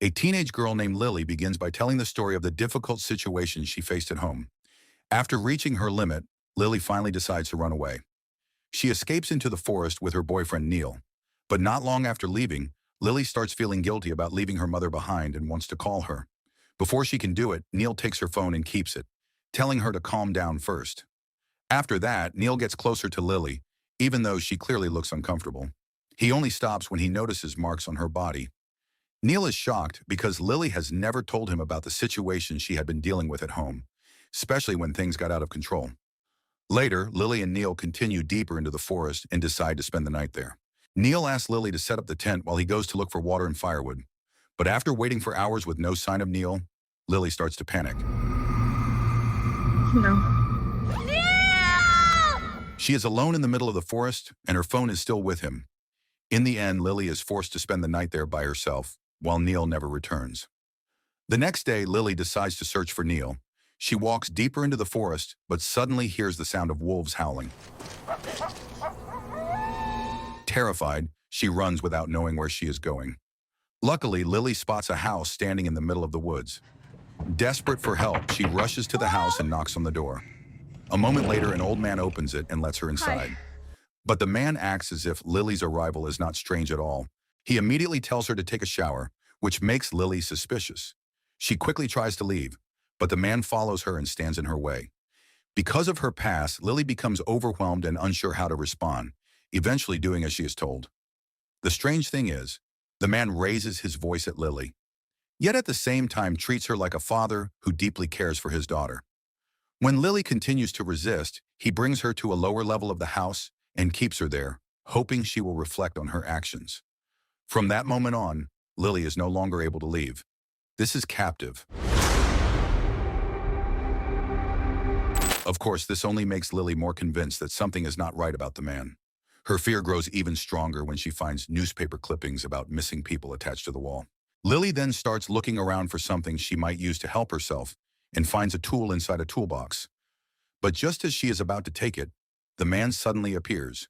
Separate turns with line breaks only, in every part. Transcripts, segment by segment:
A teenage girl named Lily begins by telling the story of the difficult situation she faced at home. After reaching her limit, Lily finally decides to run away. She escapes into the forest with her boyfriend Neil. But not long after leaving, Lily starts feeling guilty about leaving her mother behind and wants to call her. Before she can do it, Neil takes her phone and keeps it, telling her to calm down first. After that, Neil gets closer to Lily, even though she clearly looks uncomfortable. He only stops when he notices marks on her body. Neil is shocked because Lily has never told him about the situation she had been dealing with at home, especially when things got out of control. Later, Lily and Neil continue deeper into the forest and decide to spend the night there. Neil asks Lily to set up the tent while he goes to look for water and firewood. But after waiting for hours with no sign of Neil, Lily starts to panic.
No.
Neil!
She is alone in the middle of the forest, and her phone is still with him. In the end, Lily is forced to spend the night there by herself, while Neil never returns. The next day, Lily decides to search for Neil. She walks deeper into the forest, but suddenly hears the sound of wolves howling. Terrified, she runs without knowing where she is going. Luckily, Lily spots a house standing in the middle of the woods. Desperate for help, she rushes to the house and knocks on the door. A moment later, an old man opens it and lets her inside.
Hi.
But the man acts as if Lily's arrival is not strange at all. He immediately tells her to take a shower, which makes Lily suspicious. She quickly tries to leave, but the man follows her and stands in her way. Because of her past, Lily becomes overwhelmed and unsure how to respond, eventually doing as she is told. The strange thing is, the man raises his voice at Lily, yet at the same time treats her like a father who deeply cares for his daughter. When Lily continues to resist, he brings her to a lower level of the house and keeps her there, hoping she will reflect on her actions. From that moment on, Lily is no longer able to leave. This is Captive. Of course, this only makes Lily more convinced that something is not right about the man. Her fear grows even stronger when she finds newspaper clippings about missing people attached to the wall. Lily then starts looking around for something she might use to help herself and finds a tool inside a toolbox. But just as she is about to take it, the man suddenly appears.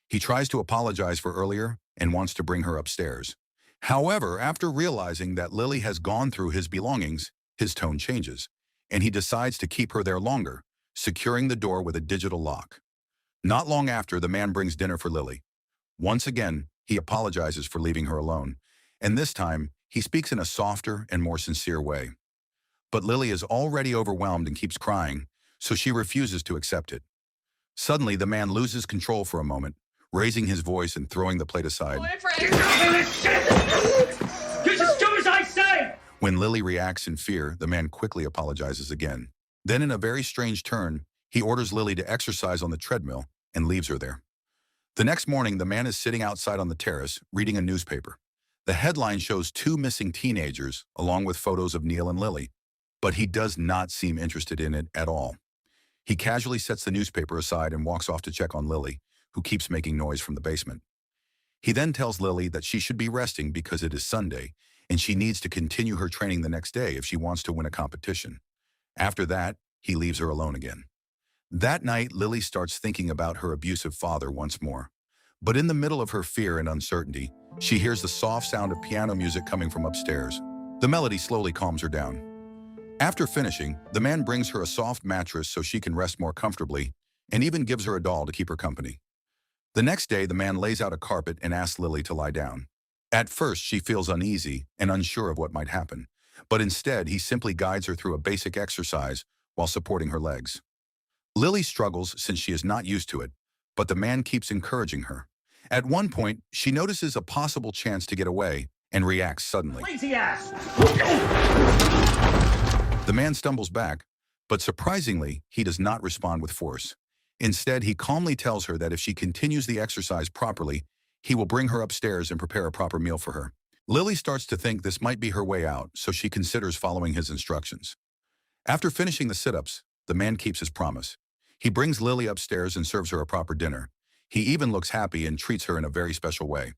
He tries to apologize for earlier and wants to bring her upstairs. However, after realizing that Lily has gone through his belongings, his tone changes, and he decides to keep her there longer, securing the door with a digital lock. Not long after, the man brings dinner for Lily. Once again, he apologizes for leaving her alone, and this time, he speaks in a softer and more sincere way. But Lily is already overwhelmed and keeps crying, so she refuses to accept it. Suddenly, the man loses control for a moment, raising his voice and throwing the plate aside.
You just do as I say!
When Lily reacts in fear, the man quickly apologizes again. Then, in a very strange turn, he orders Lily to exercise on the treadmill and leaves her there. The next morning, the man is sitting outside on the terrace, reading a newspaper. The headline shows 2 missing teenagers, along with photos of Neil and Lily, but he does not seem interested in it at all. He casually sets the newspaper aside and walks off to check on Lily, who keeps making noise from the basement. He then tells Lily that she should be resting because it is Sunday, and she needs to continue her training the next day if she wants to win a competition. After that, he leaves her alone again. That night, Lily starts thinking about her abusive father once more. But in the middle of her fear and uncertainty, she hears the soft sound of piano music coming from upstairs. The melody slowly calms her down. After finishing, the man brings her a soft mattress so she can rest more comfortably, and even gives her a doll to keep her company. The next day, the man lays out a carpet and asks Lily to lie down. At first, she feels uneasy and unsure of what might happen, but instead, he simply guides her through a basic exercise while supporting her legs. Lily struggles since she is not used to it, but the man keeps encouraging her. At one point, she notices a possible chance to get away and reacts suddenly.
Lazy ass!
The man stumbles back, but surprisingly, he does not respond with force. Instead, he calmly tells her that if she continues the exercise properly, he will bring her upstairs and prepare a proper meal for her. Lily starts to think this might be her way out, so she considers following his instructions. After finishing the sit-ups, the man keeps his promise. He brings Lily upstairs and serves her a proper dinner. He even looks happy and treats her in a very special way.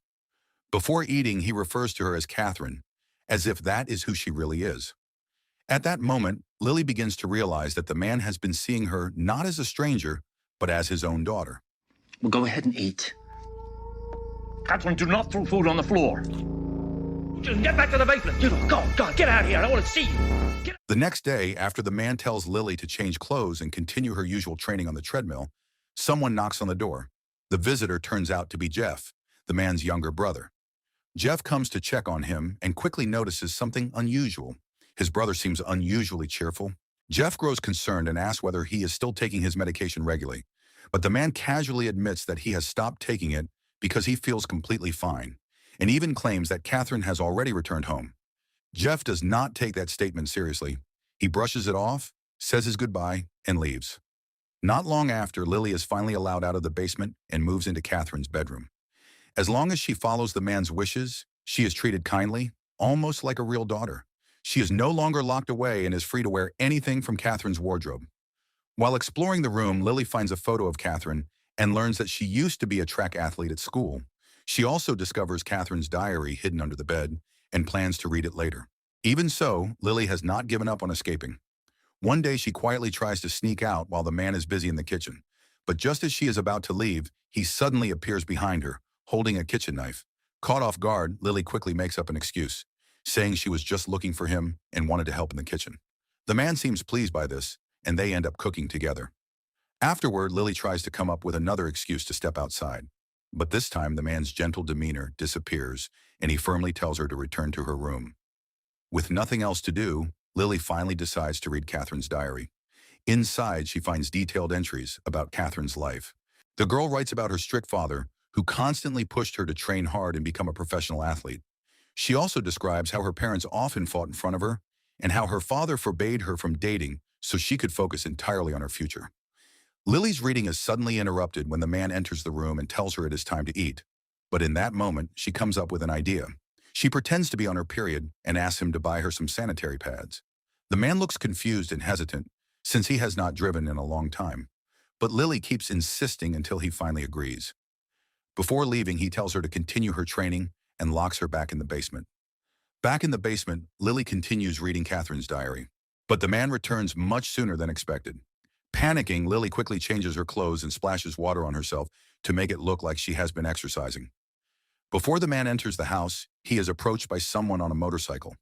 Before eating, he refers to her as Catherine, as if that is who she really is. At that moment, Lily begins to realize that the man has been seeing her not as a stranger, but as his own daughter.
Well, go ahead and eat.
Catherine, do not throw food on the floor. Just get back to the basement. Go, get out of here. I don't want to see you.
The next day, after the man tells Lily to change clothes and continue her usual training on the treadmill, someone knocks on the door. The visitor turns out to be Jeff, the man's younger brother. Jeff comes to check on him and quickly notices something unusual. His brother seems unusually cheerful. Jeff grows concerned and asks whether he is still taking his medication regularly, but the man casually admits that he has stopped taking it because he feels completely fine, and even claims that Catherine has already returned home. Jeff does not take that statement seriously. He brushes it off, says his goodbye, and leaves. Not long after, Lily is finally allowed out of the basement and moves into Catherine's bedroom. As long as she follows the man's wishes, she is treated kindly, almost like a real daughter. She is no longer locked away and is free to wear anything from Catherine's wardrobe. While exploring the room, Lily finds a photo of Catherine and learns that she used to be a track athlete at school. She also discovers Catherine's diary hidden under the bed and plans to read it later. Even so, Lily has not given up on escaping. One day she quietly tries to sneak out while the man is busy in the kitchen. But just as she is about to leave, he suddenly appears behind her, holding a kitchen knife. Caught off guard, Lily quickly makes up an excuse, saying she was just looking for him and wanted to help in the kitchen. The man seems pleased by this, and they end up cooking together. Afterward, Lily tries to come up with another excuse to step outside. But this time, the man's gentle demeanor disappears, and he firmly tells her to return to her room. With nothing else to do, Lily finally decides to read Catherine's diary. Inside, she finds detailed entries about Catherine's life. The girl writes about her strict father, who constantly pushed her to train hard and become a professional athlete. She also describes how her parents often fought in front of her, and how her father forbade her from dating so she could focus entirely on her future. Lily's reading is suddenly interrupted when the man enters the room and tells her it is time to eat. But in that moment, she comes up with an idea. She pretends to be on her period and asks him to buy her some sanitary pads. The man looks confused and hesitant, since he has not driven in a long time. But Lily keeps insisting until he finally agrees. Before leaving, he tells her to continue her training and locks her back in the basement. Back in the basement, Lily continues reading Catherine's diary. But the man returns much sooner than expected. Panicking, Lily quickly changes her clothes and splashes water on herself to make it look like she has been exercising. Before the man enters the house, he is approached by someone on a motorcycle.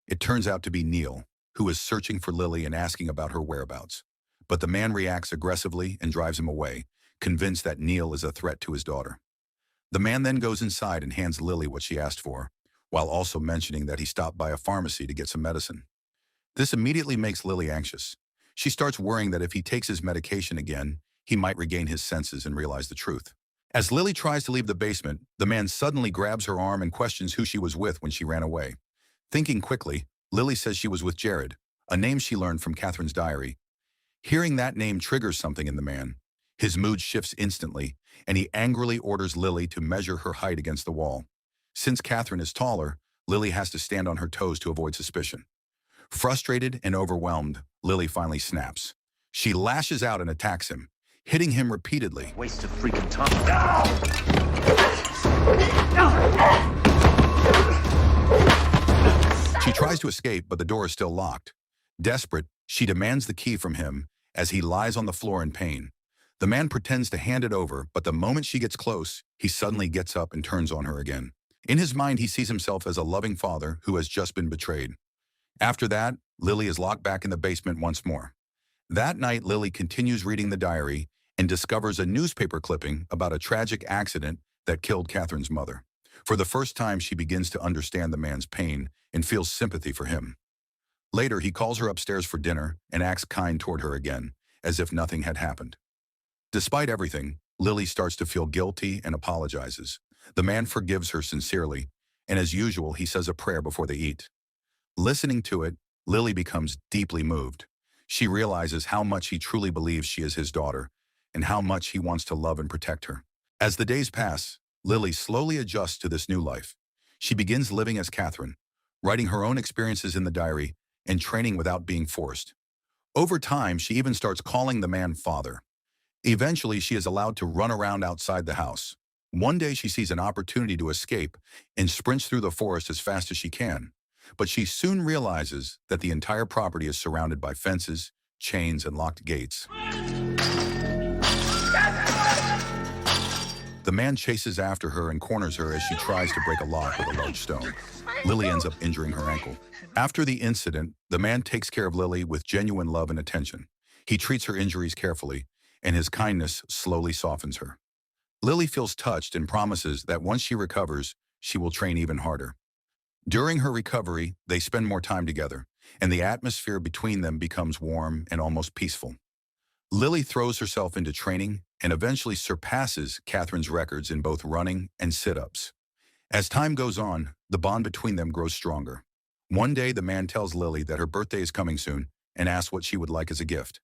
It turns out to be Neil, who is searching for Lily and asking about her whereabouts. But the man reacts aggressively and drives him away, convinced that Neil is a threat to his daughter. The man then goes inside and hands Lily what she asked for, while also mentioning that he stopped by a pharmacy to get some medicine. This immediately makes Lily anxious. She starts worrying that if he takes his medication again, he might regain his senses and realize the truth. As Lily tries to leave the basement, the man suddenly grabs her arm and questions who she was with when she ran away. Thinking quickly, Lily says she was with Jared, a name she learned from Catherine's diary. Hearing that name triggers something in the man. His mood shifts instantly, and he angrily orders Lily to measure her height against the wall. Since Catherine is taller, Lily has to stand on her toes to avoid suspicion. Frustrated and overwhelmed, Lily finally snaps. She lashes out and attacks him, hitting him repeatedly.
Waste of freaking time.
She tries to escape, but the door is still locked. Desperate, she demands the key from him as he lies on the floor in pain. The man pretends to hand it over, but the moment she gets close, he suddenly gets up and turns on her again. In his mind, he sees himself as a loving father who has just been betrayed. After that, Lily is locked back in the basement once more. That night, Lily continues reading the diary and discovers a newspaper clipping about a tragic accident that killed Catherine's mother. For the first time, she begins to understand the man's pain and feels sympathy for him. Later, he calls her upstairs for dinner and acts kind toward her again, as if nothing had happened. Despite everything, Lily starts to feel guilty and apologizes. The man forgives her sincerely, and as usual, he says a prayer before they eat. Listening to it, Lily becomes deeply moved. She realizes how much he truly believes she is his daughter, and how much he wants to love and protect her. As the days pass, Lily slowly adjusts to this new life. She begins living as Catherine, writing her own experiences in the diary and training without being forced. Over time, she even starts calling the man father. Eventually, she is allowed to run around outside the house. One day, she sees an opportunity to escape and sprints through the forest as fast as she can. But she soon realizes that the entire property is surrounded by fences, chains, and locked gates. The man chases after her and corners her as she tries to break a lock with a large stone. Lily ends up injuring her ankle. After the incident, the man takes care of Lily with genuine love and attention. He treats her injuries carefully, and his kindness slowly softens her. Lily feels touched and promises that once she recovers, she will train even harder. During her recovery, they spend more time together, and the atmosphere between them becomes warm and almost peaceful. Lily throws herself into training and eventually surpasses Catherine's records in both running and sit-ups. As time goes on, the bond between them grows stronger. One day, the man tells Lily that her birthday is coming soon and asks what she would like as a gift.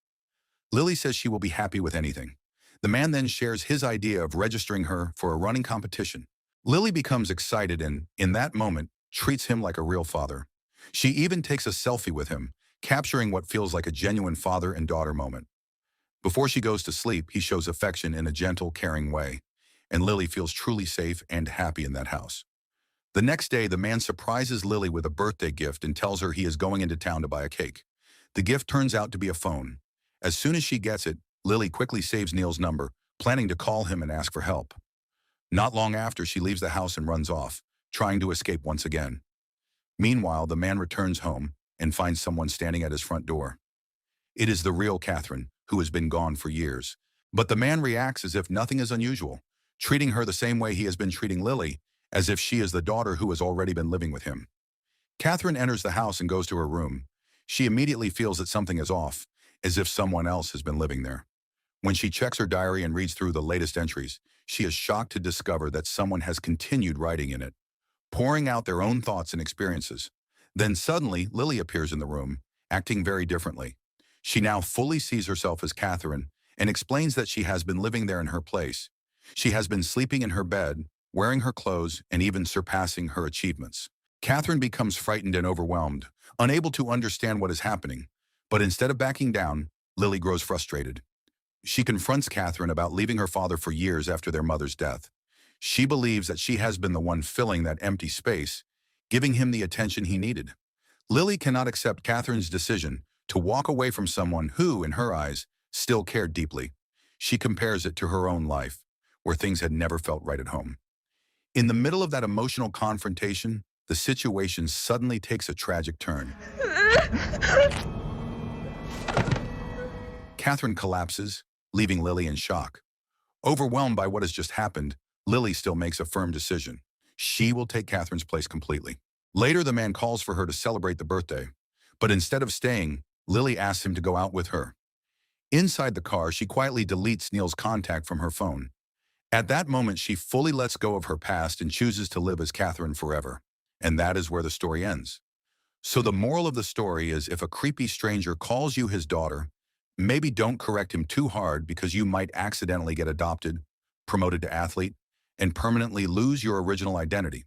Lily says she will be happy with anything. The man then shares his idea of registering her for a running competition. Lily becomes excited and, in that moment, treats him like a real father. She even takes a selfie with him, capturing what feels like a genuine father and daughter moment. Before she goes to sleep, he shows affection in a gentle, caring way, and Lily feels truly safe and happy in that house. The next day, the man surprises Lily with a birthday gift and tells her he is going into town to buy a cake. The gift turns out to be a phone. As soon as she gets it, Lily quickly saves Neil's number, planning to call him and ask for help. Not long after, she leaves the house and runs off, trying to escape once again. Meanwhile, the man returns home and finds someone standing at his front door. It is the real Catherine, who has been gone for years. But the man reacts as if nothing is unusual, treating her the same way he has been treating Lily, as if she is the daughter who has already been living with him. Catherine enters the house and goes to her room. She immediately feels that something is off, as if someone else has been living there. When she checks her diary and reads through the latest entries, she is shocked to discover that someone has continued writing in it, pouring out their own thoughts and experiences. Then suddenly, Lily appears in the room, acting very differently. She now fully sees herself as Catherine and explains that she has been living there in her place. She has been sleeping in her bed, wearing her clothes, and even surpassing her achievements. Catherine becomes frightened and overwhelmed, unable to understand what is happening. But instead of backing down, Lily grows frustrated. She confronts Catherine about leaving her father for years after their mother's death. She believes that she has been the one filling that empty space, giving him the attention he needed. Lily cannot accept Catherine's decision to walk away from someone who, in her eyes, still cared deeply. She compares it to her own life, where things had never felt right at home. In the middle of that emotional confrontation, the situation suddenly takes a tragic turn. Catherine collapses, leaving Lily in shock. Overwhelmed by what has just happened, Lily still makes a firm decision. She will take Catherine's place completely. Later, the man calls for her to celebrate the birthday, but instead of staying, Lily asks him to go out with her. Inside the car, she quietly deletes Neil's contact from her phone. At that moment, she fully lets go of her past and chooses to live as Catherine forever. And that is where the story ends. So the moral of the story is, if a creepy stranger calls you his daughter, maybe don't correct him too hard, because you might accidentally get adopted, promoted to athlete, and permanently lose your original identity.